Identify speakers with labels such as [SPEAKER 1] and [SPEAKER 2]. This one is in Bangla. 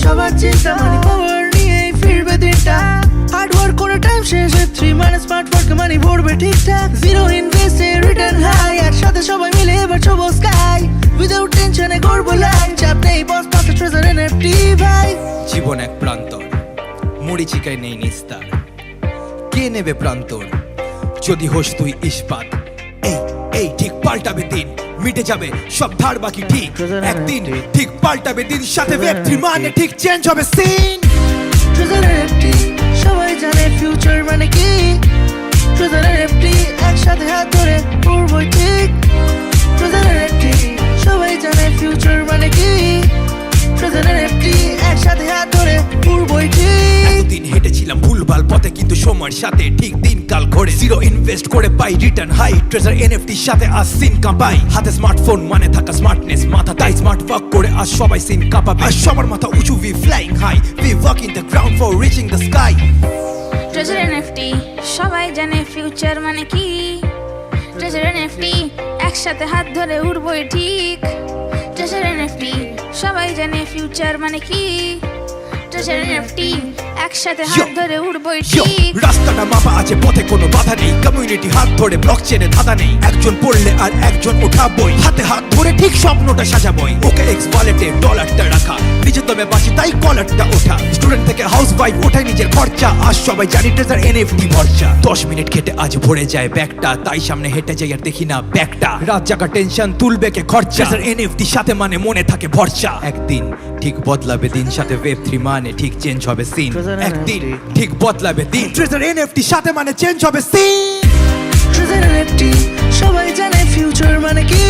[SPEAKER 1] সবার চিন্তা মানি পাওয়ার নিয়েই ফিরবে দিনটা হার্ড ওয়ার্ক করে টাইম শেষে 3 মানে স্মার্ট ওয়ার্ক মানি ভরবে ঠিকঠাক জিরো ইনভেস্টে রিটার্ন হাই একসাথে সবাই মিলে এবার ছবো স্কাই উইদাউট টেনশনে করবো লাইফ চাপ নেই বস পাশে ট্রেজার এনএফটি ভাই
[SPEAKER 2] জীবন এক প্রান্তর মরিচিকায় নেই নিস্তার কে নেবে প্রান্তর যদি হোস তুই ইস্পাত এই এই ঠিক পাল্টাবে দিন মিটে যাবে সব ধার বাকি ঠিক একদিন ঠিক পাল্টাবে দিন সাথে ওয়েব 3 মানে ঠিক চেঞ্জ হবে সিন
[SPEAKER 1] ট্রেজার এনএফটি সবাই জানে ফিউচার মানে কি ট্রেজার এনএফটি একসাথে হাত ধরে উড়বই ঠিক ট্রেজার এনএফটি সবাই জানে ফিউচার মানে কি ট্রেজার এনএফটি একসাথে হাত ধরে উড়বই ঠিক
[SPEAKER 2] এতদিন হেঁটেছিলাম ভুলভাল পথে কিন্তু সময়ের সাথে ঠিক দিন কাল ঘরে জিরো ইনভেস্ট করে পাই রিটার্ন হাই ট্রেজার এনএফটির সাথে আজ সিন কাঁপাই হাতে স্মার্টফোন মানে থাকা স্মার্টনেস মাথা তাই স্মার্ট ওয়ার্ক করে আজ সবাই সিন কাঁপাবে আর সবার মাথা উঁচু we flying high we walk in the ground for reaching the sky
[SPEAKER 3] treasure NFT সবাই জানে ফিউচার মানে কি ট্রেজার এনএফটি একসাথে হাত ধরে উড়বই ঠিক ট্রেজার এনএফটি সবাই জানে ফিউচার মানে কি ট্রেজার এনএফটি একসাথে হাত ধরে উড়বই ঠিক
[SPEAKER 2] রাস্তাটা মাপা আছে পথে কোনো বাধা নেই কমিউনিটি হাত ধরে ব্লক চেনে ধাঁধা নেই একজন পড়লে আর একজন উঠাবই হাতে হাত ধরে ঠিক স্বপ্নটা সাজাবই ওকে এক্স ওয়ালেটে ডলারটা রাখা নিজের দমে বাসি তাই কলারটা ওঠা স্টুডেন্ট থেকে হাউস ওয়াইফ ওঠাই নিজের খরচা আজ সবাই জানি ট্রেজার এনএফটি ভরসা 10 মিনিট খেটে আজ ভরে যায় ব্যাগটা তাই সামনে হেঁটে যাই আর দেখি না ব্যাগটা রাত জাগা টেনশন তুলবে কে খরচা ট্রেজার এনএফটি সাথে মানে মনে থাকে ভরসা একদিন ঠিক বদলাবে দিন সাথে ওয়েব 3 মানে ঠিক চেঞ্জ হবে সিন একদিন ঠিক বদলাবে দিন ট্রেজার এনএফটি সাথে মানে চেঞ্জ হবে সিন
[SPEAKER 1] ট্রেজার এনএফটি সবাই জানে ফিউচার মানে কি